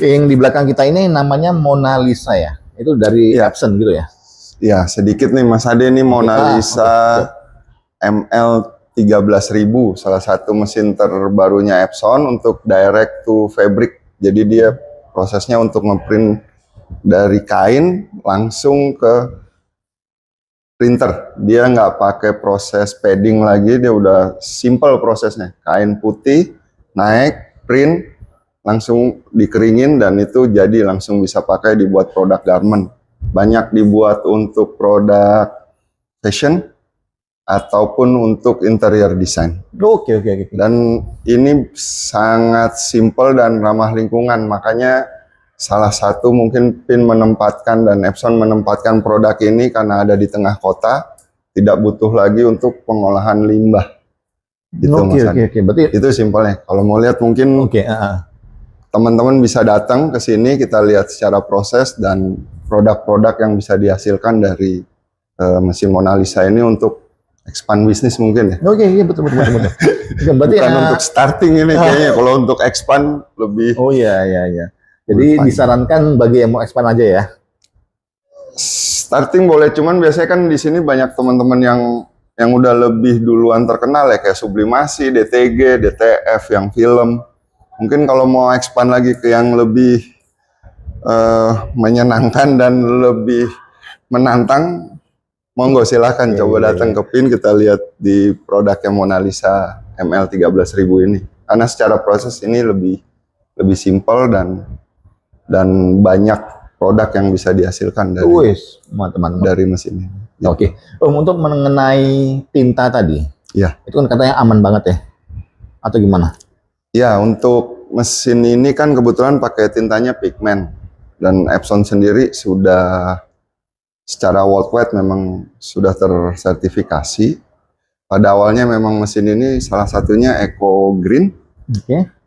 Yang di belakang kita ini namanya Mona Lisa ya? Itu dari Iya. Epson gitu ya? Ya, sedikit nih Mas Ade, ini Mona Lisa ML 13.000, salah satu mesin terbarunya Epson untuk direct to fabric. Jadi dia prosesnya untuk ngeprint dari kain langsung ke printer. Dia nggak pakai proses padding lagi, dia udah simple prosesnya. Kain putih, naik, print, langsung dikeringin, dan itu jadi langsung bisa pakai dibuat produk garment. Banyak dibuat untuk produk fashion ataupun untuk interior design. Oke. Dan ini sangat simple dan ramah lingkungan, makanya salah satu mungkin PIN menempatkan dan Epson menempatkan produk ini karena ada di tengah kota, tidak butuh lagi untuk pengolahan limbah. Gitu, Oke. Berarti itu simpelnya. Kalau mau lihat mungkin teman-teman bisa datang ke sini, kita lihat secara proses dan produk-produk yang bisa dihasilkan dari mesin Mona Lisa ini untuk expand bisnis mungkin ya. Iya betul. Berarti bukan untuk starting ini kayaknya, kalau untuk expand lebih. Oh iya. Jadi disarankan bagi yang mau expand aja ya. Starting boleh, cuman biasanya kan di sini banyak teman-teman yang udah lebih duluan terkenal ya, kayak Sublimasi, DTG, DTF yang film. Mungkin kalau mau expand lagi ke yang lebih menyenangkan dan lebih menantang, monggo silahkan coba datang ke PIN, kita lihat di produknya Mona Lisa ML 13.000 ini. Karena secara proses ini lebih simpel dan banyak produk yang bisa dihasilkan dari mesin ini. Oke. Untuk mengenai tinta tadi, ya, itu kan katanya aman banget ya? Atau gimana? Ya, untuk mesin ini kan kebetulan pakai tintanya pigment, dan Epson sendiri sudah secara worldwide memang sudah tersertifikasi. Pada awalnya memang mesin ini salah satunya Eco Green.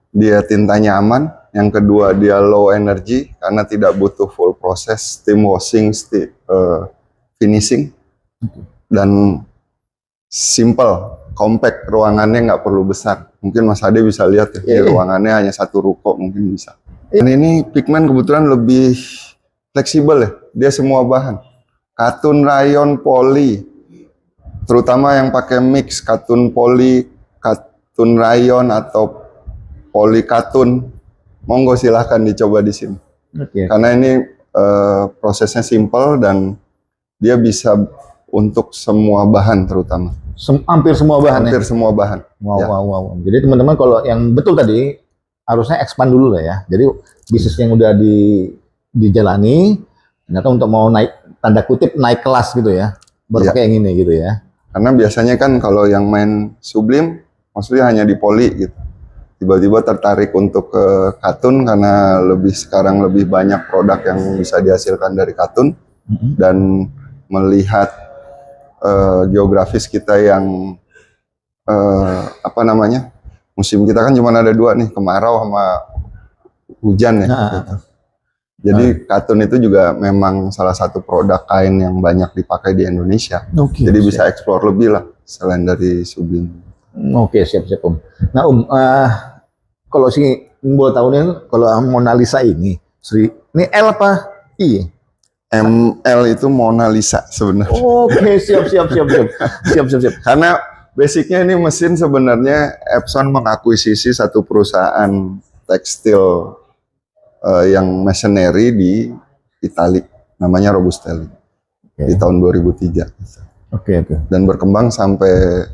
Dia tintanya aman. Yang kedua, dia low energy karena tidak butuh full proses steam washing, finishing, dan simple, compact, ruangannya nggak perlu besar. Mungkin Mas Ade bisa lihat ya, ruangannya hanya satu ruko mungkin bisa. Dan ini pigment kebetulan lebih fleksibel ya, dia semua bahan. Katun, rayon, poli, terutama yang pakai mix katun poli, katun rayon atau poli katun, monggo silahkan dicoba di sini. Karena ini prosesnya simple dan dia bisa untuk semua bahan, terutama. Hampir semua bahan. Hampir semua bahan. Wow. Jadi teman-teman kalau yang betul tadi harusnya expand dulu lah ya. Jadi bisnis yang udah dijalani, ternyata untuk mau naik, tanda kutip naik kelas gitu ya, baru pakai yang ini gitu ya. Karena biasanya kan kalau yang main sublim, maksudnya hanya di poli gitu. Tiba-tiba tertarik untuk ke katun karena sekarang lebih banyak produk yang bisa dihasilkan dari katun, dan melihat geografis kita yang musim kita kan cuma ada dua nih, kemarau sama hujan ya. Gitu. Jadi katun itu juga memang salah satu produk kain yang banyak dipakai di Indonesia. Jadi bisa eksplor lebih lah selain dari sublim. Siap Om. Nah kalau boleh tahu nih, kalau Mona Lisa ini L apa I? ML itu Mona Lisa sebenarnya. Siap. Karena basicnya ini mesin sebenarnya Epson mengakuisisi satu perusahaan tekstil yang machinery di Italia, namanya Robustelli, di tahun 2003. Dan berkembang sampai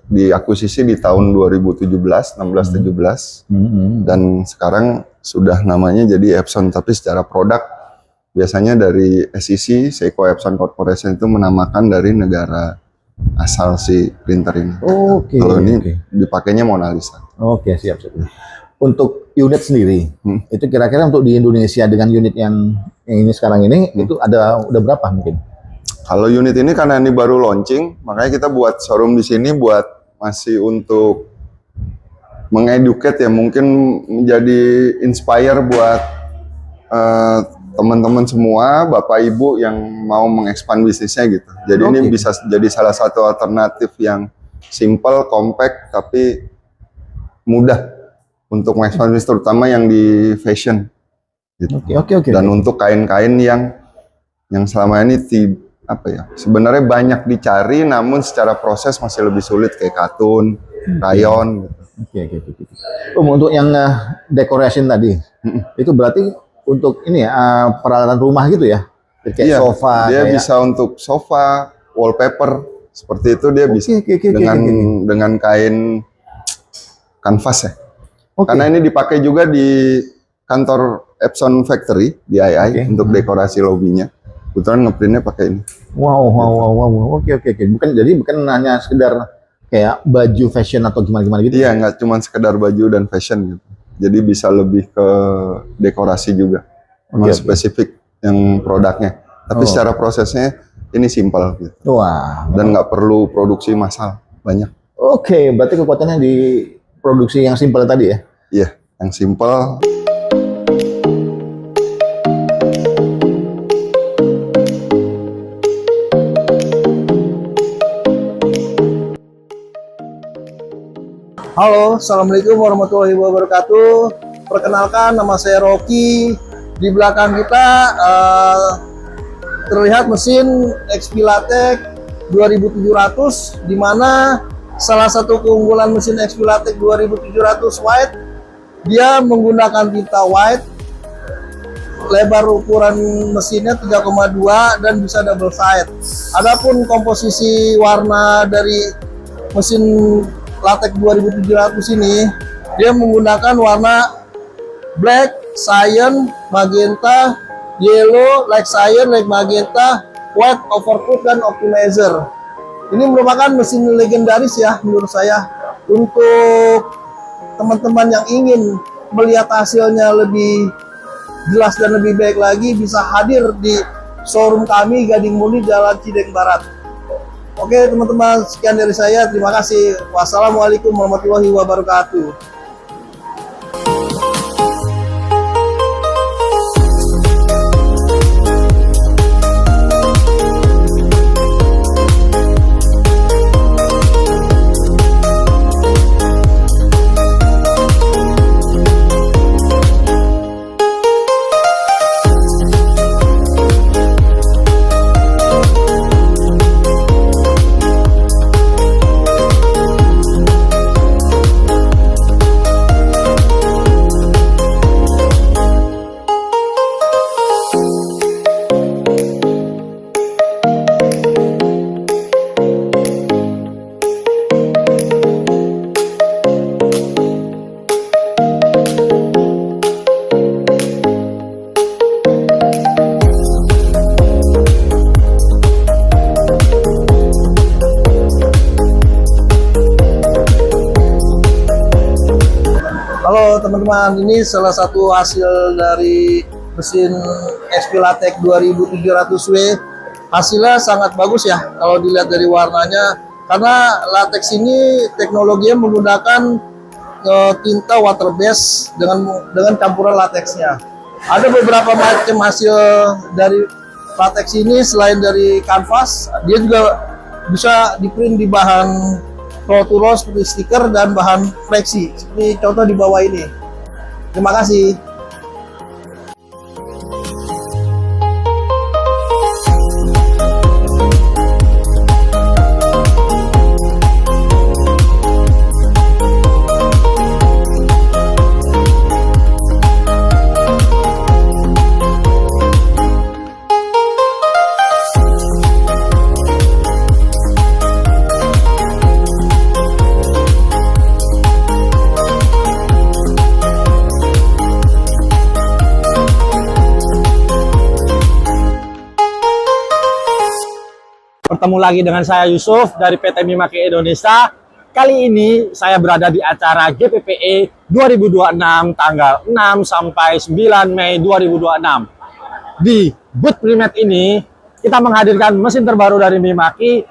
diakuisisi di tahun 2017, 16-17, dan sekarang sudah namanya jadi Epson, tapi secara produk biasanya dari SEC, Seiko Epson Corporation itu menamakan dari negara asal si printer ini. Kalau ini dipakainya Mona Lisa. Siap. Untuk unit sendiri, itu kira-kira untuk di Indonesia dengan unit yang ini sekarang ini, itu udah berapa mungkin? Kalau unit ini karena ini baru launching, makanya kita buat showroom di sini buat masih untuk mengeduket ya, mungkin menjadi inspire buat teman-teman semua, Bapak Ibu yang mau mengekspand bisnisnya gitu. Jadi ini bisa jadi salah satu alternatif yang simple, compact, tapi mudah untuk wax finish terutama yang di fashion gitu. Oke. Dan untuk kain-kain yang selama ini apa ya, sebenarnya banyak dicari namun secara proses masih lebih sulit kayak katun, rayon gitu. Oke. Untuk yang decoration tadi, itu berarti untuk ini ya peralatan rumah gitu ya? Kayak Iya, sofa. dia kayak... bisa untuk sofa, wallpaper seperti itu dia bisa dengan kain kanvas ya. Karena ini dipakai juga di kantor Epson Factory di II untuk dekorasi lobbynya. Kebetulan ngeprintnya pakai ini. Wow. Oke. Bukan hanya sekedar kayak baju fashion atau gimana gitu. Iya, nggak cuma sekedar baju dan fashion gitu. Jadi bisa lebih ke dekorasi juga. Memang spesifik yang produknya. Tapi secara prosesnya ini simpel gitu. Wah. Dan nggak perlu produksi massal banyak. Oke, berarti kekuatannya di produksi yang simpel tadi ya? Iya, yang simpel. Halo, Assalamualaikum warahmatullahi wabarakatuh. Perkenalkan, nama saya Rocky. Di belakang kita terlihat mesin XP Latex 2700, di mana salah satu keunggulan mesin XP Latex 2700 white, dia menggunakan tinta white, lebar ukuran mesinnya 3,2 dan bisa double side. Adapun komposisi warna dari mesin Latex 2700 ini, dia menggunakan warna black, cyan, magenta, yellow, light cyan, light magenta, white, overcoat, dan optimizer. Ini merupakan mesin legendaris ya menurut saya. Untuk teman-teman yang ingin melihat hasilnya lebih jelas dan lebih baik lagi, bisa hadir di showroom kami Gading Muli, Jalan Cideng Barat. Oke teman-teman, sekian dari saya. Terima kasih. Wassalamualaikum warahmatullahi wabarakatuh. Halo teman-teman, ini salah satu hasil dari mesin XP Latex 2700W. Hasilnya sangat bagus ya kalau dilihat dari warnanya, karena latex ini teknologinya menggunakan tinta water base dengan campuran latexnya. Ada beberapa macam hasil dari latex ini. Selain dari kanvas, dia juga bisa di print di bahan roll to roll seperti stiker dan bahan fleksi seperti contoh di bawah ini. Terima kasih. Bertemu lagi dengan saya Yusuf dari PT Mimaki Indonesia. Kali ini saya berada di acara GPPE 2026 tanggal 6 sampai 9 Mei 2026. Di booth Primet ini kita menghadirkan mesin terbaru dari Mimaki,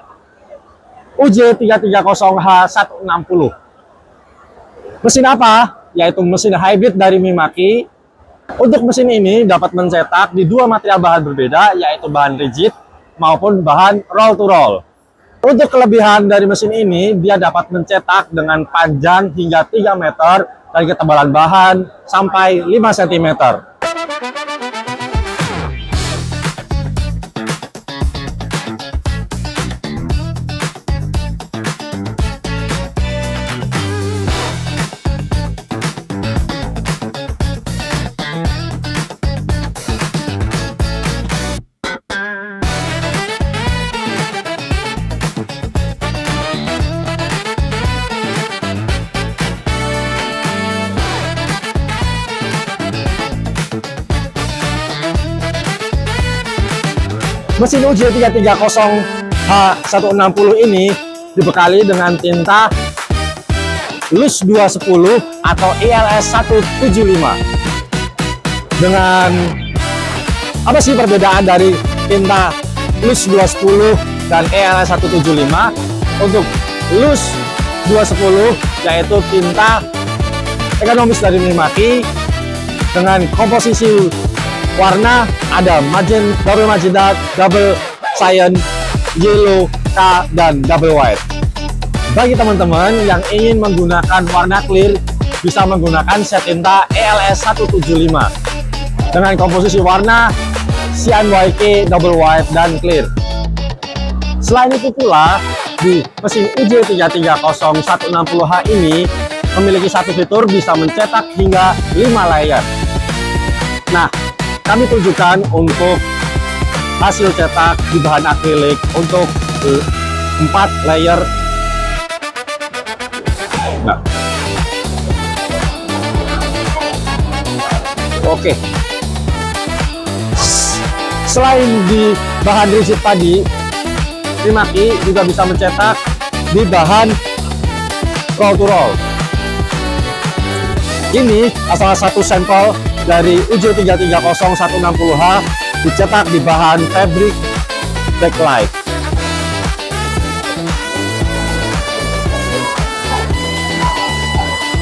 UJ330H160. Mesin apa? Yaitu mesin hybrid dari Mimaki. Untuk mesin ini dapat mencetak di dua material bahan berbeda, yaitu bahan rigid maupun bahan roll to roll. Untuk kelebihan dari mesin ini, dia dapat mencetak dengan panjang hingga 3 meter dan ketebalan bahan sampai 5 cm. Mesin UJ 330H160 ini dibekali dengan tinta Lux 210 atau ELS 175. Dengan apa sih perbedaan dari tinta Lux 210 dan ELS 175? Untuk Lux 210 yaitu tinta ekonomis dari Mimaki dengan komposisi warna ada double magenta, double cyan, yellow, K, dan double white. Bagi teman-teman yang ingin menggunakan warna clear, bisa menggunakan set tinta ELS 175 dengan komposisi warna cyan YK, double white, dan clear. Selain itu pula, di mesin UJ 330-160H ini memiliki satu fitur bisa mencetak hingga 5 layer. Nah, kami tunjukkan untuk hasil cetak di bahan akrilik untuk 4 layer. Nah. Oke. Selain di bahan rigid tadi, Mimaki juga bisa mencetak di bahan roll to roll. Ini salah satu sampel dari UJ 330-160H dicetak di bahan fabric backlight.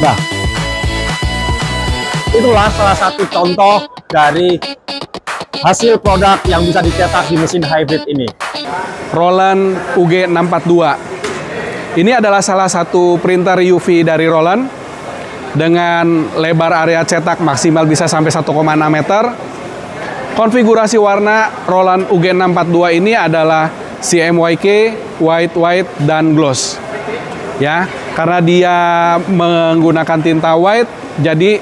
Nah, itulah salah satu contoh dari hasil produk yang bisa dicetak di mesin hybrid ini. Roland UG 642. Ini adalah salah satu printer UV dari Roland dengan lebar area cetak maksimal bisa sampai 1,6 meter. Konfigurasi warna Roland UG 642 ini adalah CMYK, white, dan gloss. Ya, karena dia menggunakan tinta white, jadi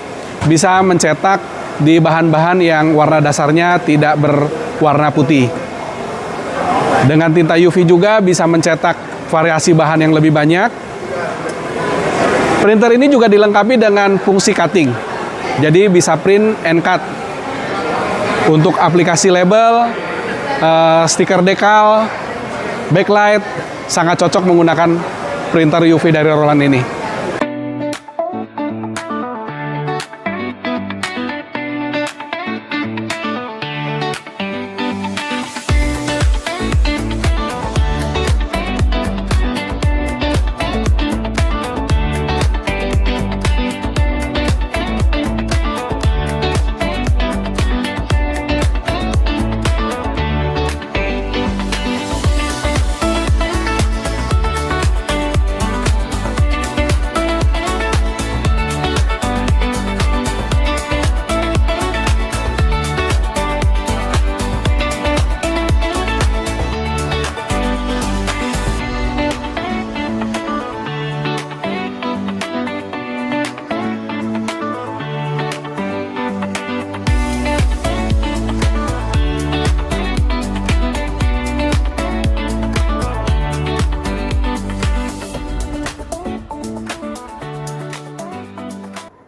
bisa mencetak di bahan-bahan yang warna dasarnya tidak berwarna putih. Dengan tinta UV juga bisa mencetak variasi bahan yang lebih banyak. Printer ini juga dilengkapi dengan fungsi cutting. Jadi bisa print and cut. Untuk aplikasi label, stiker dekal, backlight, sangat cocok menggunakan printer UV dari Roland ini.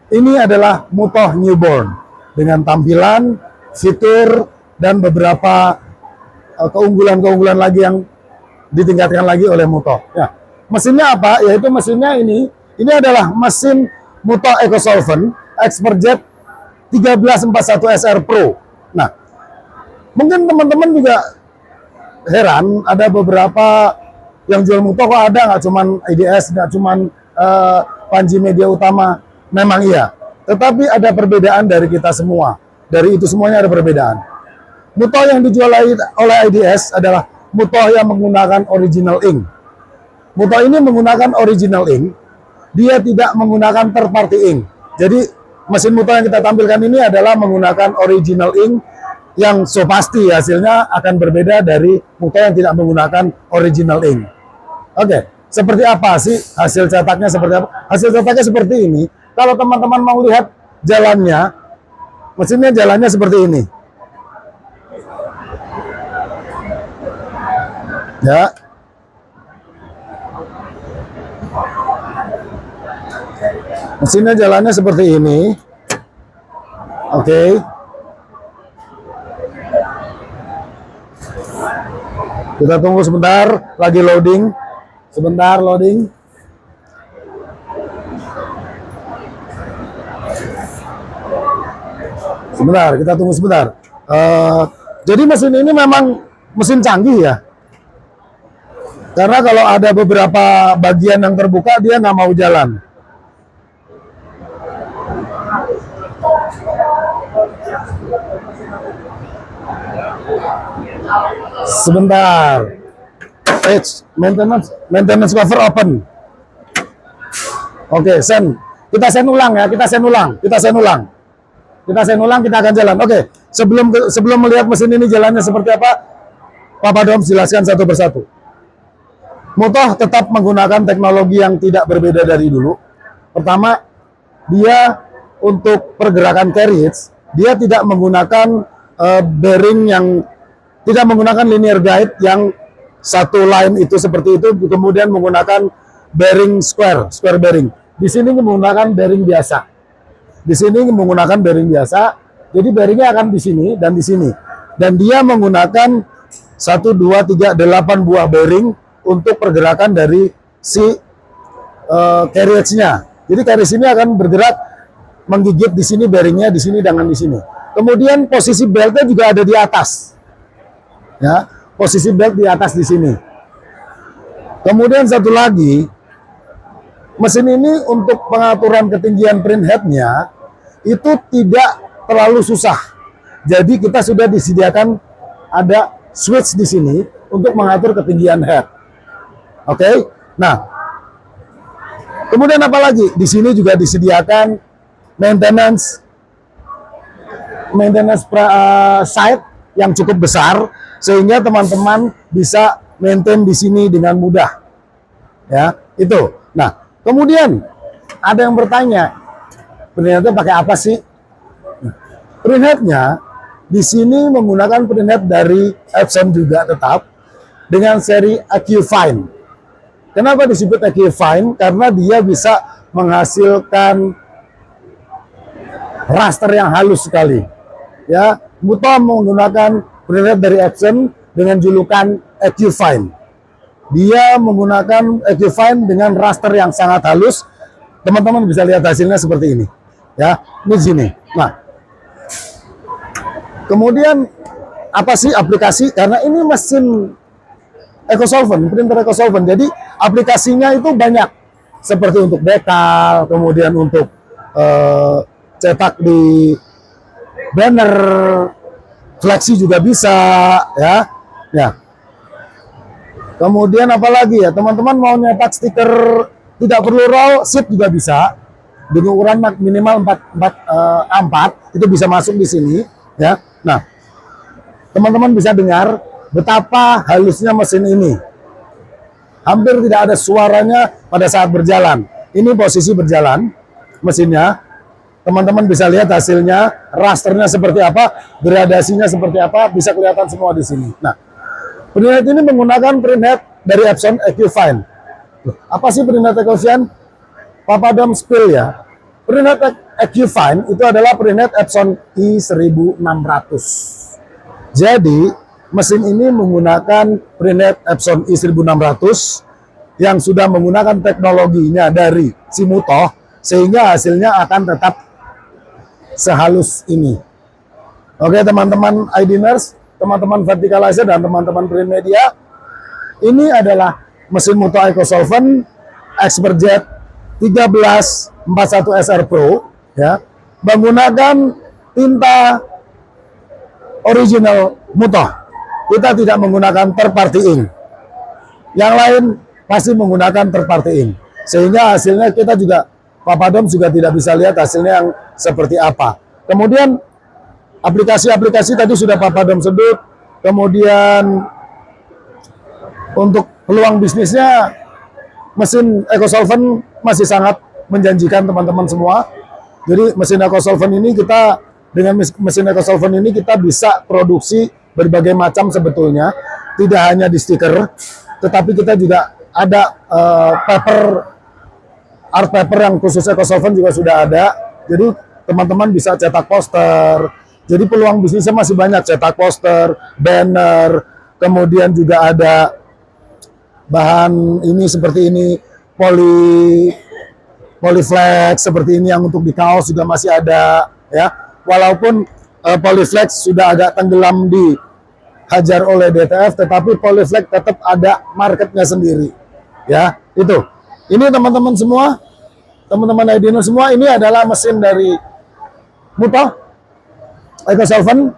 Ini adalah Mutoh Newborn dengan tampilan, fitur, dan beberapa keunggulan-keunggulan lagi yang ditingkatkan lagi oleh Mutoh. Ya. Mesinnya apa? Yaitu mesinnya ini adalah mesin Mutoh EcoSolvent ExpertJet 1341 SR Pro. Nah, mungkin teman-teman juga heran, ada beberapa yang jual Mutoh kok ada, nggak cuman IDS, nggak cuman Panji Media Utama. Memang iya, tetapi ada perbedaan dari kita semua. Dari itu semuanya ada perbedaan. Mutoh yang dijual oleh IDS adalah Mutoh yang menggunakan original ink. Mutoh ini menggunakan original ink, dia tidak menggunakan third party ink. Jadi mesin Muto yang kita tampilkan ini adalah menggunakan original ink yang so pasti hasilnya akan berbeda dari Muto yang tidak menggunakan original ink. Oke, seperti apa sih hasil cetaknya, seperti apa? Hasil cetaknya seperti ini. Kalau teman-teman mau lihat jalannya, mesinnya jalannya seperti ini. Ya. Mesinnya jalannya seperti ini. Oke. Kita tunggu sebentar, lagi loading. Sebentar loading. Sebentar, kita tunggu sebentar. Jadi mesin ini memang mesin canggih ya. Karena kalau ada beberapa bagian yang terbuka, dia nggak mau jalan. Sebentar. Maintenance cover open. Oke, send. Kita send ulang ya, kita send ulang. Kita akan jalan. Oke, sebelum melihat mesin ini jalannya seperti apa, Papa Dom jelaskan satu persatu. Muto tetap menggunakan teknologi yang tidak berbeda dari dulu. Pertama, dia untuk pergerakan carriage, dia tidak menggunakan bearing yang tidak menggunakan linear guide yang satu line itu seperti itu, kemudian menggunakan bearing square bearing. Di sini menggunakan bearing biasa. Jadi bearingnya akan di sini dan di sini. Dan dia menggunakan 1, 2, 3, 8 buah bearing untuk pergerakan dari si carriage-nya. Jadi carriage ini akan bergerak menggigit di sini bearingnya, di sini dengan di sini. Kemudian posisi beltnya juga ada di atas. Ya, posisi belt di atas di sini. Kemudian satu lagi, mesin ini untuk pengaturan ketinggian print head-nya itu tidak terlalu susah. Jadi kita sudah disediakan ada switch di sini untuk mengatur ketinggian head. Oke. Nah, kemudian apa lagi? Di sini juga disediakan maintenance site yang cukup besar sehingga teman-teman bisa maintain di sini dengan mudah. Ya, itu. Nah, kemudian ada yang bertanya, printheadnya pakai apa sih? Printheadnya di sini menggunakan printhead dari Epson juga tetap dengan seri AccuFine. Kenapa disebut AccuFine? Karena dia bisa menghasilkan raster yang halus sekali. Ya, Muto menggunakan printhead dari Epson dengan julukan AccuFine. Dia menggunakan AccuFine dengan raster yang sangat halus. Teman-teman bisa lihat hasilnya seperti ini. Ya, ini di sini. Nah, kemudian apa sih aplikasi? Karena ini mesin EcoSolvent, printer EcoSolvent. Jadi aplikasinya itu banyak. Seperti untuk dekal, kemudian untuk cetak di banner, flexi juga bisa, ya. Ya. Kemudian apalagi ya, teman-teman mau nyetak stiker tidak perlu roll, sheet juga bisa. Dengan ukuran minimal 4 itu bisa masuk di sini, ya. Nah, teman-teman bisa dengar betapa halusnya mesin ini. Hampir tidak ada suaranya pada saat berjalan. Ini posisi berjalan mesinnya. Teman-teman bisa lihat hasilnya, rasternya seperti apa, gradasinya seperti apa, bisa kelihatan semua di sini. Nah, printhead ini menggunakan printhead dari Epson AccuFine. Apa sih printhead EcoSolvent? Papa Dom spill ya. Printhead AccuFine itu adalah printhead Epson i1600. Jadi, mesin ini menggunakan printhead Epson i1600 yang sudah menggunakan teknologinya dari si Muto, sehingga hasilnya akan tetap sehalus ini. Oke teman-teman IDners, teman-teman Verticalizer dan teman-teman print media, ini adalah mesin Muto EcoSolvent ExpertJet 1341 SR Pro, ya, menggunakan tinta original Muto. Kita tidak menggunakan third party ink. Yang lain pasti menggunakan third party ink. Sehingga hasilnya kita juga Papadom juga tidak bisa lihat hasilnya yang seperti apa. Kemudian aplikasi-aplikasi tadi sudah Papadom sebut. Kemudian untuk peluang bisnisnya mesin EcoSolvent masih sangat menjanjikan teman-teman semua. Jadi mesin EcoSolvent ini dengan mesin EcoSolvent ini kita bisa produksi berbagai macam sebetulnya, tidak hanya di stiker, tetapi kita juga ada art paper yang khusus EcoSolvent juga sudah ada. Jadi teman-teman bisa cetak poster. Jadi peluang bisnisnya masih banyak, cetak poster, banner, kemudian juga ada bahan ini seperti ini, polyflex seperti ini yang untuk di kaos juga masih ada ya. Walaupun polyflex sudah agak tenggelam dihajar oleh DTF, tetapi polyflex tetap ada marketnya sendiri ya. Itu. Ini teman-teman semua, teman-teman Aidino semua, ini adalah mesin dari Mutoh EcoSolvent